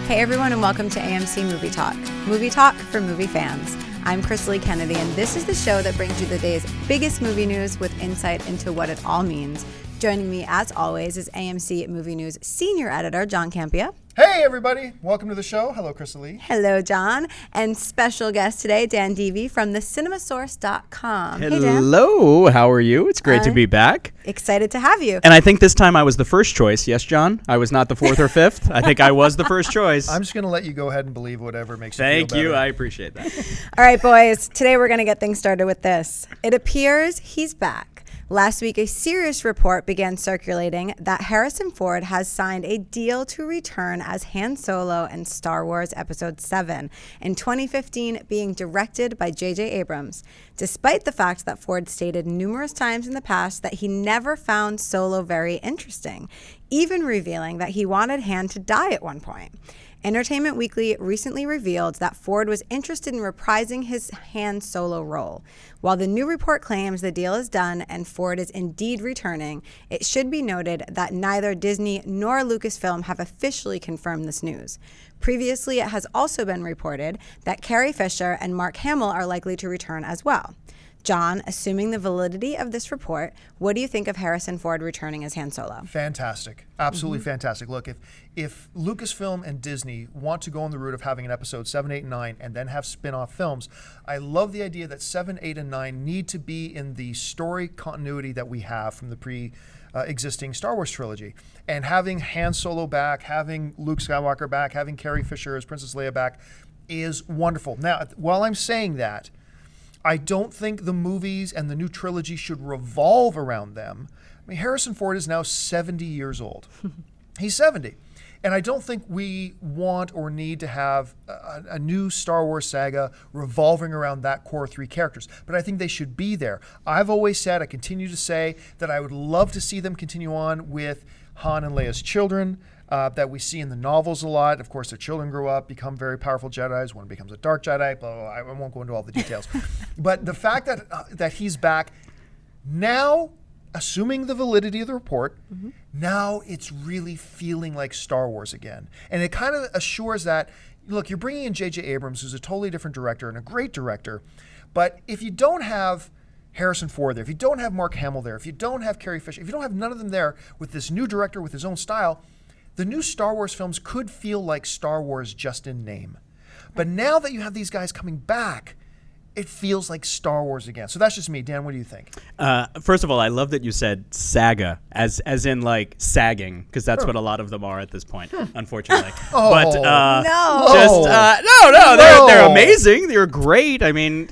Hey everyone, and welcome to AMC Movie Talk. Movie Talk for movie fans. I'm Crystal Kennedy, and this is the show that brings you the day's biggest movie news with insight into what it all means. Joining me, as always, is AMC Movie News Senior Editor, John Campia. Hey everybody, welcome to the show. Hello, Crystal Lee. Hello, John. And special guest today, Dan Deavy from thecinemassource.com. Hello, hey, Dan. How are you? It's great to be back. Excited to have you. And I think this time I was the first choice. Yes, John? I was not the fourth or fifth. I think I was the first choice. I'm just going to let you go ahead and believe whatever makes you feel Thank better. you. I appreciate that. All right, boys. Today we're going to get things started with this. It appears he's back. Last week, a serious report began circulating that Harrison Ford has signed a deal to return as Han Solo in Star Wars Episode 7, in 2015 being directed by J.J. Abrams, despite the fact that Ford stated numerous times in the past that he never found Solo very interesting, even revealing that he wanted Han to die at one point. Entertainment Weekly recently revealed that Ford was interested in reprising his Han Solo role. While the new report claims the deal is done and Ford is indeed returning, it should be noted that neither Disney nor Lucasfilm have officially confirmed this news. Previously, it has also been reported that Carrie Fisher and Mark Hamill are likely to return as well. John, assuming the validity of this report, what do you think of Harrison Ford returning as Han Solo? Fantastic. Absolutely fantastic. Look, if Lucasfilm and Disney want to go on the route of having an episode 7, 8, and 9 and then have spin-off films, I love the idea that 7, 8, and 9 need to be in the story continuity that we have from the pre-existing Star Wars trilogy. And having Han Solo back, having Luke Skywalker back, having Carrie Fisher as Princess Leia back is wonderful. Now, while I'm saying that, I don't think the movies and the new trilogy should revolve around them. I mean, Harrison Ford is now 70 years old. He's 70. And I don't think we want or need to have a new Star Wars saga revolving around that core three characters. But I think they should be there. I've always said, I continue to say, that I would love to see them continue on with Han and Leia's children. That we see in the novels a lot. Of course, their children grow up, become very powerful Jedis. One becomes a dark Jedi, blah, blah, blah. I won't go into all the details. But the fact that he's back now, assuming the validity of the report, now it's really feeling like Star Wars again. And it kind of assures that, look, you're bringing in J.J. Abrams, who's a totally different director and a great director. But if you don't have Harrison Ford there, if you don't have Mark Hamill there, if you don't have Carrie Fisher, if you don't have none of them there with this new director with his own style, the new Star Wars films could feel like Star Wars just in name. But now that you have these guys coming back, it feels like Star Wars again. So that's just me. Dan, what do you think? First of all, I love that you said saga, as in like sagging, because that's what a lot of them are at this point, unfortunately. But they're amazing. They're great. I mean,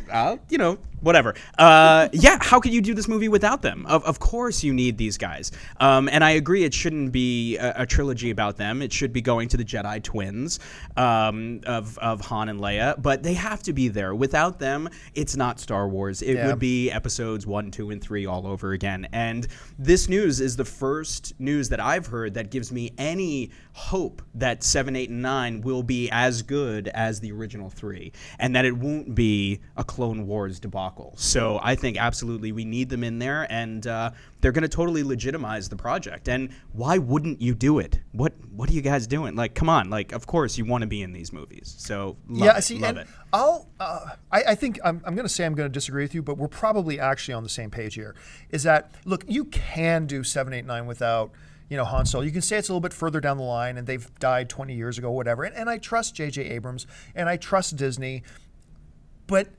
whatever. Yeah, how could you do this movie without them? Of course you need these guys. And I agree it shouldn't be a trilogy about them. It should be going to the Jedi twins of Han and Leia. But they have to be there. Without them, it's not Star Wars. It would be episodes 1, 2, and 3 all over again. And this news is the first news that I've heard that gives me any hope that 7, 8, and 9 will be as good as the original 3. And that it won't be a Clone Wars debacle. So I think absolutely we need them in there, and they're going to totally legitimize the project. And why wouldn't you do it? What are you guys doing? Like, come on! Like, of course you want to be in these movies. So love it. I think I'm going to say I'm going to disagree with you, but we're probably actually on the same page here. Is that, look, you can do 7, 8, 9 without Han Solo. You can say it's a little bit further down the line, and they've died 20 years ago, whatever. And I trust J.J. Abrams, and I trust Disney, but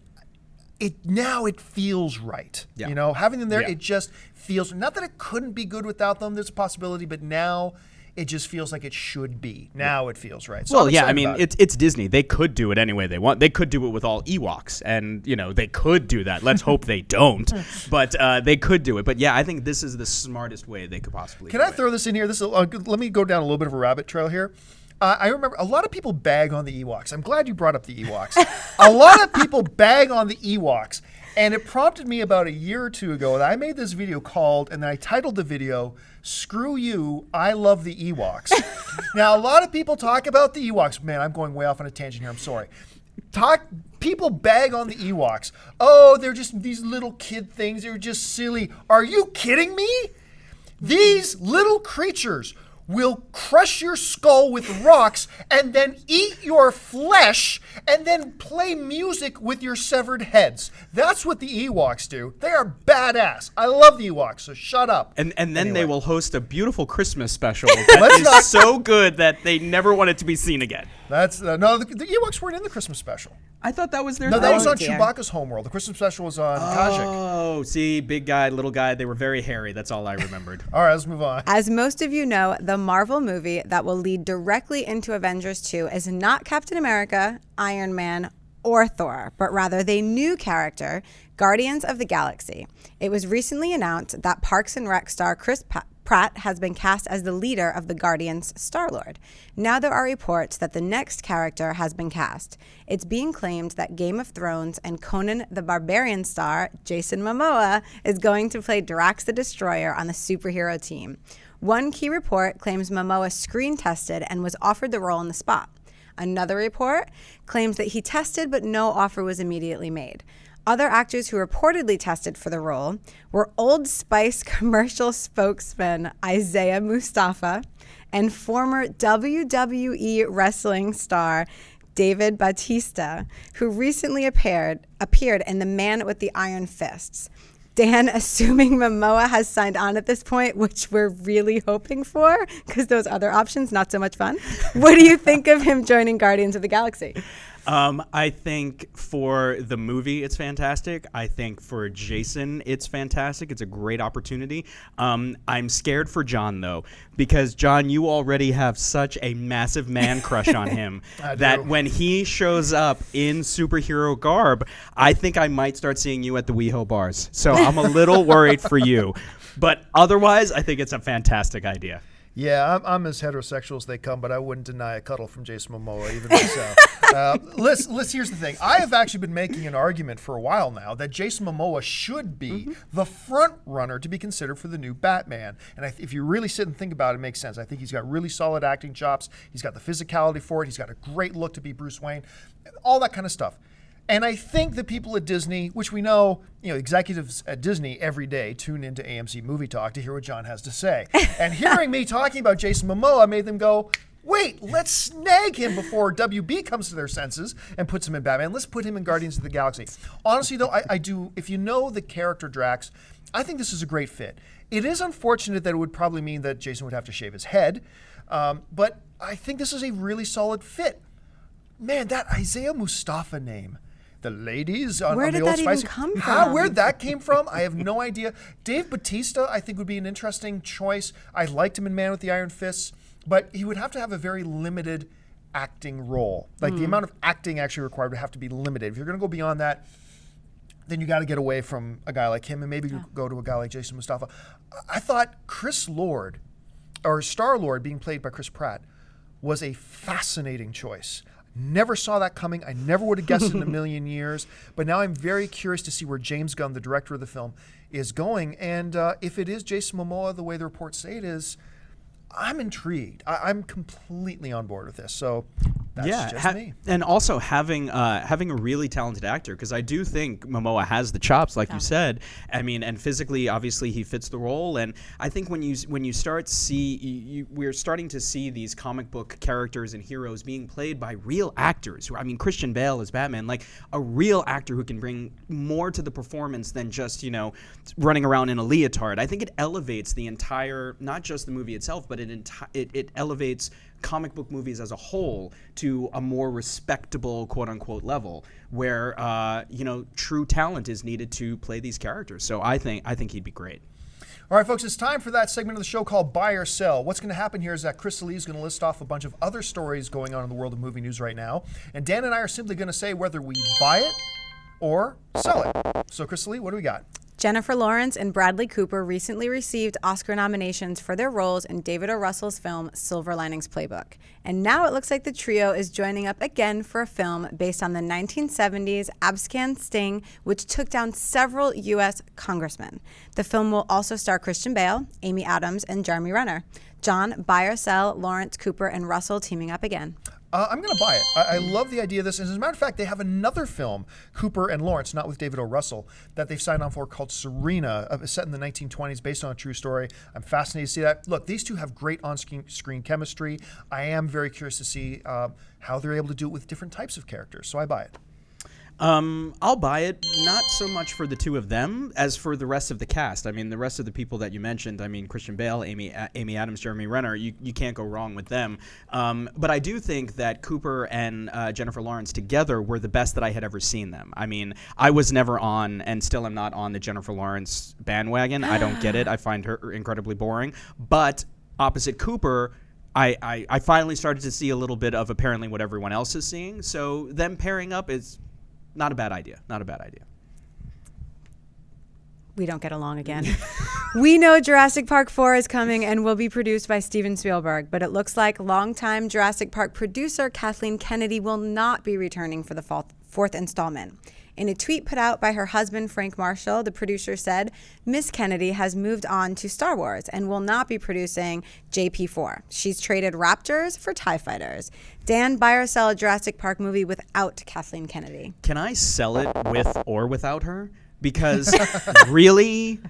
now it feels right. Yeah. Having them there, it just feels, not that it couldn't be good without them, there's a possibility, but now it just feels like it should be. Now it feels right. So I mean, it's Disney. They could do it any way they want. They could do it with all Ewoks, and they could do that. Let's hope they don't, but they could do it. But yeah, I think this is the smartest way they could possibly do it. Can I throw this in here? Let me go down a little bit of a rabbit trail here. I remember a lot of people bag on the Ewoks. I'm glad you brought up the Ewoks. A lot of people bag on the Ewoks. And it prompted me about a year or two ago that I made this video called, and then I titled the video, "Screw You, I Love the Ewoks." Now, a lot of people talk about the Ewoks. Man, I'm going way off on a tangent here. I'm sorry. People bag on the Ewoks. Oh, they're just these little kid things. They're just silly. Are you kidding me? These little creatures will crush your skull with rocks and then eat your flesh and then play music with your severed heads. That's what the Ewoks do. They are badass. I love the Ewoks, so shut up. And then Anyway. they will host a beautiful Christmas special that is so good that they never want it to be seen again. That's no, the Ewoks weren't in the Christmas special. I thought that was their No, thing. that was on dear. Chewbacca's homeworld. The Christmas special was on Kashyyyk. Oh, see, big guy, little guy, they were very hairy. That's all I remembered. All right, let's move on. As most of you know, the Marvel movie that will lead directly into Avengers 2 is not Captain America, Iron Man, or Thor, but rather the new character, Guardians of the Galaxy. It was recently announced that Parks and Rec star Chris Pratt has been cast as the leader of the Guardians' Star-Lord. Now there are reports that the next character has been cast. It's being claimed that Game of Thrones and Conan the Barbarian star Jason Momoa is going to play Drax the Destroyer on the superhero team. One key report claims Momoa screen tested and was offered the role on the spot. Another report claims that he tested but no offer was immediately made. Other actors who reportedly tested for the role were Old Spice commercial spokesman Isaiah Mustafa and former WWE wrestling star David Bautista, who recently appeared in The Man with the Iron Fists. Dan, assuming Momoa has signed on at this point, which we're really hoping for, because those other options, not so much fun. What do you think of him joining Guardians of the Galaxy? I think for the movie, it's fantastic. I think for Jason, it's fantastic. It's a great opportunity. I'm scared for John, though, because, John, you already have such a massive man crush on him that when he shows up in superhero garb, I think I might start seeing you at the WeHo bars. So I'm a little worried for you. But otherwise, I think it's a fantastic idea. Yeah, I'm as heterosexual as they come, but I wouldn't deny a cuddle from Jason Momoa, even myself. Here's the thing. I have actually been making an argument for a while now that Jason Momoa should be the front runner to be considered for the new Batman. And if you really sit and think about it, it makes sense. I think he's got really solid acting chops. He's got the physicality for it. He's got a great look to be Bruce Wayne, all that kind of stuff. And I think the people at Disney, which we know, executives at Disney every day tune into AMC Movie Talk to hear what John has to say. And hearing me talking about Jason Momoa made them go, wait, let's snag him before WB comes to their senses and puts him in Batman. Let's put him in Guardians of the Galaxy. Honestly, though, I do, if you know the character Drax, I think this is a great fit. It is unfortunate that it would probably mean that Jason would have to shave his head, but I think this is a really solid fit. Man, that Isaiah Mustafa name. The ladies on Where the did Old that Spice. even come from? Where that came from, I have no idea. Dave Bautista, I think, would be an interesting choice. I liked him in Man with the Iron Fists, but he would have to have a very limited acting role. Like the amount of acting actually required would have to be limited. If you're going to go beyond that, then you got to get away from a guy like him and maybe go to a guy like Jason Mustafa. I thought Chris Lord, or Star-Lord being played by Chris Pratt, was a fascinating choice. Never saw that coming. I never would have guessed it in a million years. But now I'm very curious to see where James Gunn, the director of the film, is going. And if it is Jason Momoa, the way the reports say it is, I'm intrigued. I'm completely on board with this. So that's just me. And also having a really talented actor, because I do think Momoa has the chops, like you said. I mean, and physically, obviously, he fits the role. And I think when you start we're starting to see these comic book characters and heroes being played by real actors. I mean, Christian Bale as Batman, like a real actor who can bring more to the performance than just running around in a leotard. I think it elevates the entire, not just the movie itself, but it elevates comic book movies as a whole to a more respectable quote-unquote level where true talent is needed to play these characters. So I think he'd be great. All right, folks, it's time for that segment of the show called Buy or Sell. What's going to happen here is that Chris Lee is going to list off a bunch of other stories going on in the world of movie news right now, and Dan and I are simply going to say whether we buy it or sell it. So, Chris Lee, what do we got? Jennifer Lawrence and Bradley Cooper recently received Oscar nominations for their roles in David O. Russell's film Silver Linings Playbook. And now it looks like the trio is joining up again for a film based on the 1970s abscon sting, which took down several U.S. congressmen. The film will also star Christian Bale, Amy Adams, and Jeremy Renner. John, buy or sell Lawrence, Cooper, and Russell teaming up again? I'm going to buy it. I love the idea of this. As a matter of fact, they have another film, Cooper and Lawrence, not with David O. Russell, that they've signed on for called Serena, set in the 1920s, based on a true story. I'm fascinated to see that. Look, these two have great on-screen chemistry. I am very curious to see how they're able to do it with different types of characters. So I buy it. I'll buy it, not so much for the two of them as for the rest of the cast. I mean, the rest of the people that you mentioned, I mean, Christian Bale, Amy Adams, Jeremy Renner, you can't go wrong with them. But I do think that Cooper and Jennifer Lawrence together were the best that I had ever seen them. I mean, I was never on, and still am not on, the Jennifer Lawrence bandwagon. I don't get it. I find her incredibly boring. But opposite Cooper, I finally started to see a little bit of apparently what everyone else is seeing. So them pairing up is... not a bad idea. Not a bad idea. We don't get along again. We know Jurassic Park 4 is coming and will be produced by Steven Spielberg, but it looks like longtime Jurassic Park producer Kathleen Kennedy will not be returning for the fourth installment. In a tweet put out by her husband, Frank Marshall, the producer said, Miss Kennedy has moved on to Star Wars and will not be producing JP4. She's traded Raptors for TIE Fighters. Dan, buy or sell a Jurassic Park movie without Kathleen Kennedy? Can I sell it with or without her? Because really,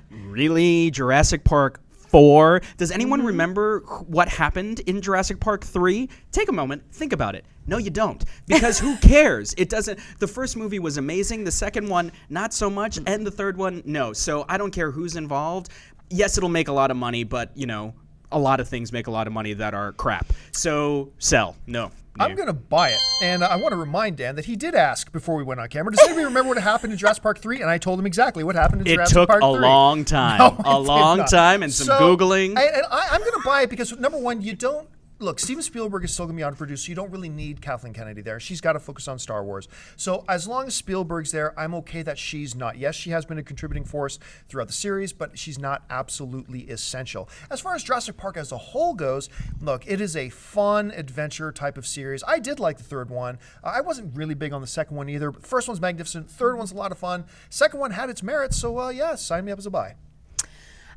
Jurassic Park 4. Does anyone remember what happened in Jurassic Park 3? Take a moment, think about it. No, you don't. Because who cares? It doesn't. The first movie was amazing. The second one, not so much. And the third one, no. So I don't care who's involved. Yes, it'll make a lot of money, but, you know, a lot of things make a lot of money that are crap. So sell. No. I'm going to buy it. And I want to remind Dan that he did ask before we went on camera, does anybody remember what happened in Jurassic Park 3? And I told him exactly what happened in Jurassic Park 3. It took a long time. A long time and some Googling. I'm going to buy it because, number one, you don't... Look, Steven Spielberg is still going to be on producer. You don't really need Kathleen Kennedy there. She's got to focus on Star Wars. So as long as Spielberg's there, I'm okay that she's not. Yes, she has been a contributing force throughout the series, but she's not absolutely essential. As far as Jurassic Park as a whole goes, look, it is a fun adventure type of series. I did like the third one. I wasn't really big on the second one either. But the first one's magnificent. Third one's a lot of fun. Second one had its merits, so yeah, sign me up as a buy.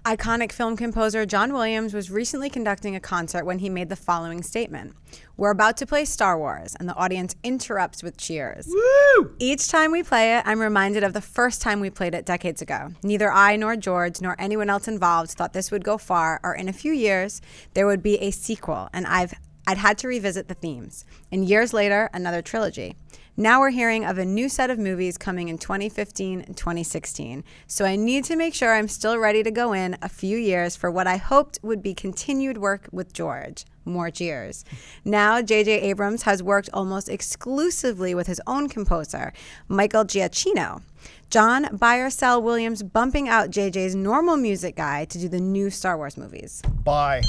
Iconic film composer John Williams was recently conducting a concert when he made the following statement. We're about to play Star Wars, and the audience interrupts with cheers. Woo! Each time we play it, I'm reminded of the first time we played it decades ago. Neither I nor George nor anyone else involved thought this would go far, or in a few years, there would be a sequel, and I'd had to revisit the themes. And years later, another trilogy. Now we're hearing of a new set of movies coming in 2015 and 2016. So I need to make sure I'm still ready to go in a few years for what I hoped would be continued work with George. More cheers. Now, J.J. Abrams has worked almost exclusively with his own composer, Michael Giacchino. John, buy or sell Williams bumping out JJ's normal music guy to do the new Star Wars movies? Buy.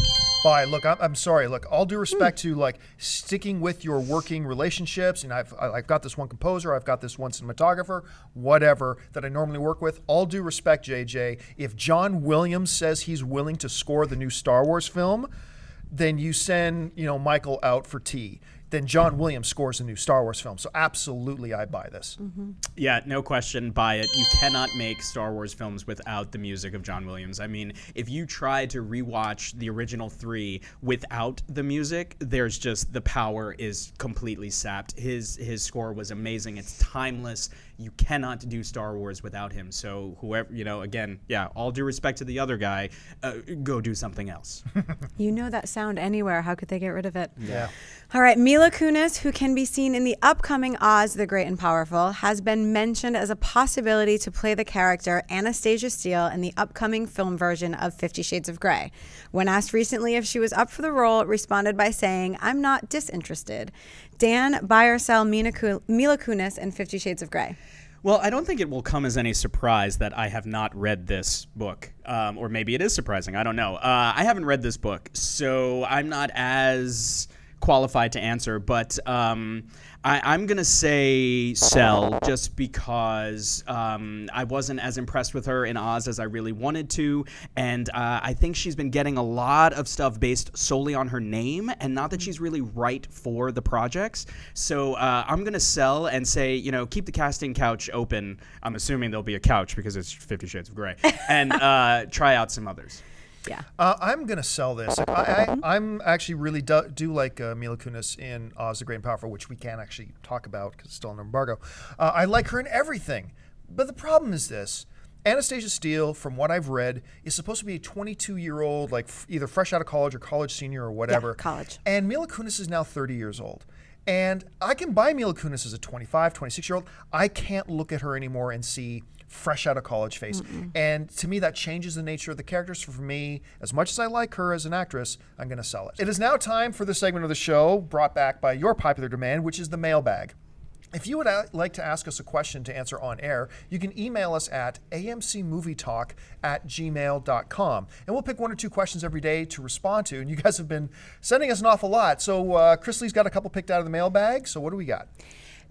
Look, I'm sorry. Look, all due respect to like sticking with your working relationships, and I've got this one composer, I've got this one cinematographer, whatever that I normally work with. All due respect, JJ, if John Williams says he's willing to score the new Star Wars film, then you send Michael out for tea. Then John Williams scores a new Star Wars film. So absolutely, I buy this. Mm-hmm. Yeah, no question, buy it. You cannot make Star Wars films without the music of John Williams. I mean, if you try to rewatch the original 3 without the music, there's just the power is completely sapped. His score was amazing. It's timeless. You cannot do Star Wars without him. So whoever, again, yeah, all due respect to the other guy, go do something else. That sound anywhere. How could they get rid of it? Yeah. All right, Mila Kunis, who can be seen in the upcoming Oz the Great and Powerful, has been mentioned as a possibility to play the character Anastasia Steele in the upcoming film version of 50 Shades of Grey. When asked recently if she was up for the role, responded by saying, I'm not disinterested. Dan, buy or sell Mila Kunis in 50 Shades of Grey? Well, I don't think it will come as any surprise that I have not read this book. Or maybe it is surprising. I don't know. I haven't read this book, so I'm not as qualified to answer, but I'm going to say sell just because I wasn't as impressed with her in Oz as I really wanted to, and I think she's been getting a lot of stuff based solely on her name and not that she's really right for the projects. So I'm going to sell and say, keep the casting couch open. I'm assuming there'll be a couch because it's 50 Shades of Grey, and try out some others. Yeah. I'm gonna sell this. I'm actually really do like Mila Kunis in Oz the Great and Powerful, which we can't actually talk about because it's still under embargo. I like her in everything, but the problem is this. Anastasia Steele, from what I've read, is supposed to be a 22-year-old, like either fresh out of college or college senior or whatever. Yeah, college. And Mila Kunis is now 30 years old. And I can buy Mila Kunis as a 25, 26-year-old. I can't look at her anymore and see fresh out of college face. Mm-mm. And to me, that changes the nature of the characters. So for me, as much as I like her as an actress, I'm going to sell it. It is now time for the segment of the show brought back by your popular demand, which is the mailbag. If you would like to ask us a question to answer on air, you can email us at amcmovietalk@gmail.com. And we'll pick 1 or 2 questions every day to respond to. And you guys have been sending us an awful lot. So Chris Lee's got a couple picked out of the mailbag. So what do we got?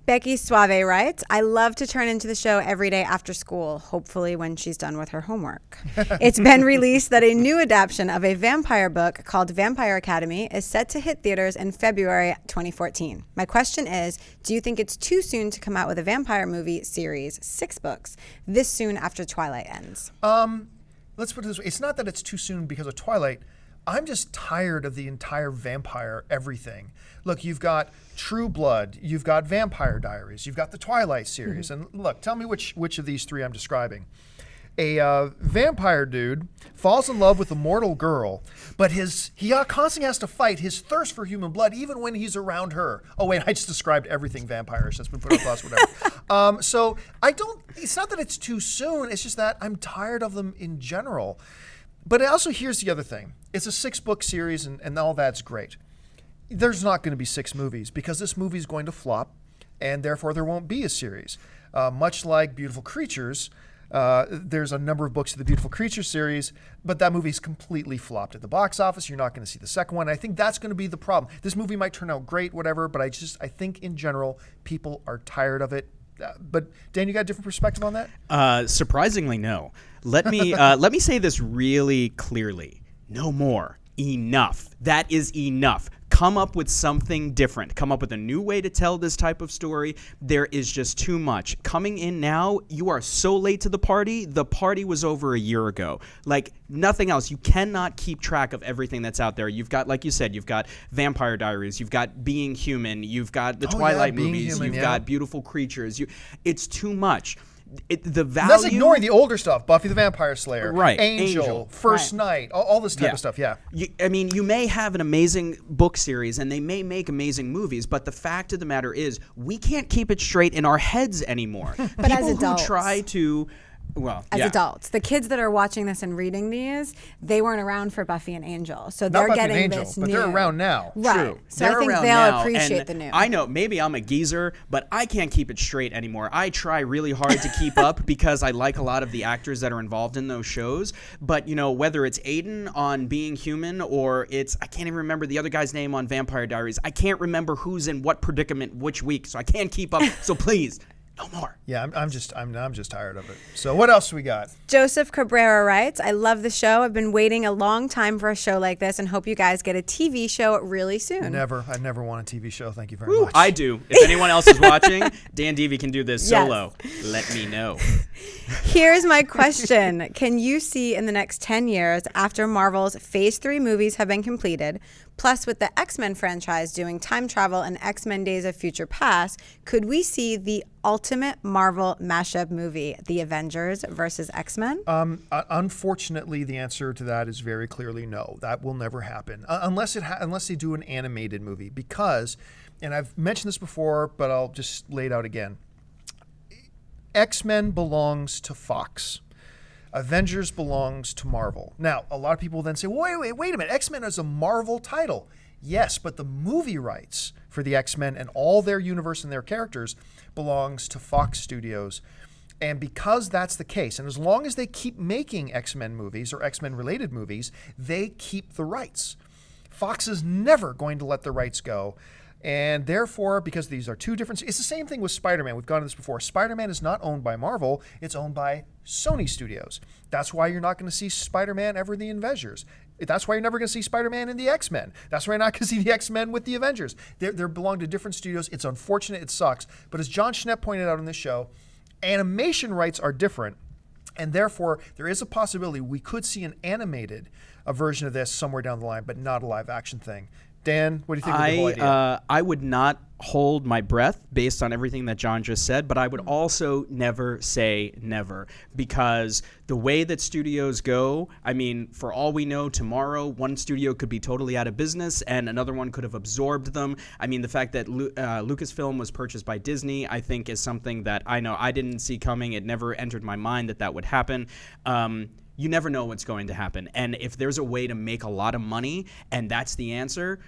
Becky Suave writes, I love to turn into the show every day after school, hopefully when she's done with her homework. It's been released that a new adaptation of a vampire book called Vampire Academy is set to hit theaters in February 2014. My question is, do you think it's too soon to come out with a vampire movie series, 6 books, this soon after Twilight ends? Let's put it this way. It's not that it's too soon because of Twilight. I'm just tired of the entire vampire everything. Look, you've got True Blood, you've got Vampire Diaries, you've got the Twilight series. Mm-hmm. And look, tell me which of these 3 I'm describing. A vampire dude falls in love with a mortal girl, but he constantly has to fight his thirst for human blood even when he's around her. Oh, wait, I just described everything vampires. That's been put on blast, whatever. So it's not that it's too soon, it's just that I'm tired of them in general. But also, here's the other thing. It's a 6-book series, and all that's great. There's not going to be 6 movies because this movie is going to flop, and therefore there won't be a series. Much like Beautiful Creatures, there's a number of books of the Beautiful Creatures series, but that movie's completely flopped at the box office. You're not going to see the second one. I think that's going to be the problem. This movie might turn out great, whatever, but I think in general, people are tired of it. But Dan, you got a different perspective on that? Surprisingly, no. Let me say this really clearly. No more. Enough. That is enough. Come up with something different. Come up with a new way to tell this type of story. There is just too much. Coming in now, you are so late to the party. The party was over a year ago. Like nothing else. You cannot keep track of everything that's out there. You've got, like you said, you've got Vampire Diaries. You've got Being Human. You've got the Twilight movies. You've got Beautiful Creatures. It's too much. The value. That's ignoring the older stuff. Buffy the Vampire Slayer, right? Angel, First Night, all this type of stuff. Yeah. You may have an amazing book series, and they may make amazing movies, but the fact of the matter is, we can't keep it straight in our heads anymore. But People as adults, who try to. As adults, the kids that are watching this and reading these, they weren't around for Buffy and Angel, so Not they're Buffy getting and Angel, this but new. they're around now. Right. True. So They're I think around they'll now, appreciate and the new. I know, maybe I'm a geezer, but I can't keep it straight anymore. I try really hard to keep up because I like a lot of the actors that are involved in those shows. But whether it's Aiden on Being Human or I can't even remember the other guy's name on Vampire Diaries. I can't remember who's in what predicament which week, so I can't keep up. So please. No more. Yeah, I'm just tired of it. So what else we got? Joseph Cabrera writes, I love the show. I've been waiting a long time for a show like this and hope you guys get a TV show really soon. I never want a TV show. Thank you very much. I do. If anyone else is watching, Dan Devey can do this solo. Yes. Let me know. Here's my question. Can you see in the next 10 years, after Marvel's Phase 3 movies have been completed, plus with the X-Men franchise doing time travel and X-Men Days of Future Past, could we see the ultimate Marvel mashup movie, The Avengers versus X-Men? Unfortunately, the answer to that is very clearly no. That will never happen unless they do an animated movie. Because, and I've mentioned this before, but I'll just lay it out again. X-Men belongs to Fox. Avengers belongs to Marvel. Now, a lot of people then say, wait a minute. X-Men is a Marvel title. Yes, but the movie rights for the X-Men and all their universe and their characters belongs to Fox Studios. And because that's the case, and as long as they keep making X-Men movies or X-Men related movies, they keep the rights. Fox is never going to let the rights go. And therefore, because these are two different... It's the same thing with Spider-Man. We've gone to this before. Spider-Man is not owned by Marvel. It's owned by Sony Studios. That's why you're not going to see Spider-Man ever in the Avengers. That's why you're never going to see Spider-Man in the X-Men. That's why you're not going to see the X-Men with the Avengers. They belong to different studios. It's unfortunate. It sucks. But as John Schnepp pointed out on this show, animation rights are different. And therefore, there is a possibility we could see an animated version of this somewhere down the line, but not a live action thing. Dan, what do you think of the whole idea? I would not hold my breath based on everything that John just said, but I would also never say never, because the way that studios go, I mean, for all we know, tomorrow one studio could be totally out of business and another one could have absorbed them. I mean, the fact that Lucasfilm was purchased by Disney, I think, is something that I know I didn't see coming. It never entered my mind that that would happen. You never know what's going to happen. And if there's a way to make a lot of money and that's the answer,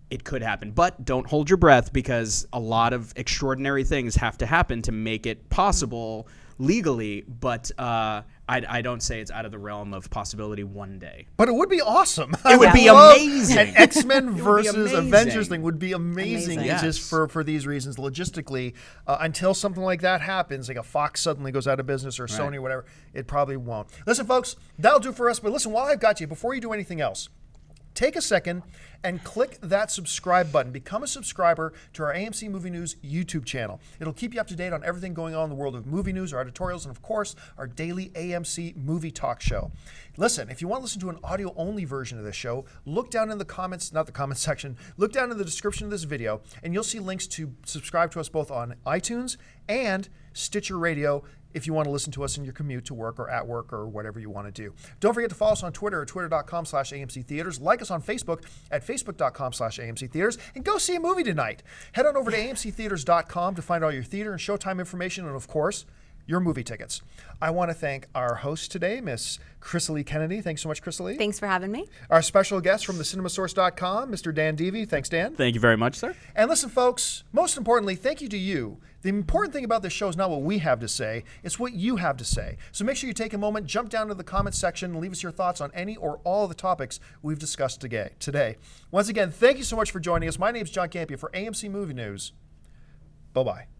it could happen. But don't hold your breath, because a lot of extraordinary things have to happen to make it possible legally. But I don't say it's out of the realm of possibility one day. But it would be awesome. It would be amazing. An X-Men versus amazing. Avengers thing would be amazing. Yes. Just for these reasons, logistically, until something like that happens, like a Fox suddenly goes out of business or Sony or whatever, it probably won't. Listen, folks, that'll do for us. But listen, while I've got you, before you do anything else, take a second and click that subscribe button. Become a subscriber to our AMC Movie News YouTube channel. It'll keep you up to date on everything going on in the world of movie news, our editorials, and of course, our daily AMC Movie Talk show. Listen, if you want to listen to an audio-only version of this show, look down in the comments, not the comments section, look down in the description of this video, and you'll see links to subscribe to us both on iTunes and Stitcher Radio, if you want to listen to us in your commute to work or at work or whatever you want to do. Don't forget to follow us on Twitter at twitter.com/AMC Theaters. Like us on Facebook at facebook.com/AMC Theaters. And go see a movie tonight. Head on over to amctheaters.com to find all your theater and showtime information and, of course, your movie tickets. I want to thank our host today, Miss Chrysalie Kennedy. Thanks so much, Chrysalie. Thanks for having me. Our special guest from thecinemasource.com, Mr. Dan Deavy. Thanks, Dan. Thank you very much, sir. And listen, folks, most importantly, thank you to you. The important thing about this show is not what we have to say, it's what you have to say. So make sure you take a moment, jump down to the comments section, and leave us your thoughts on any or all of the topics we've discussed today. Once again, thank you so much for joining us. My name is John Campia for AMC Movie News. Bye-bye.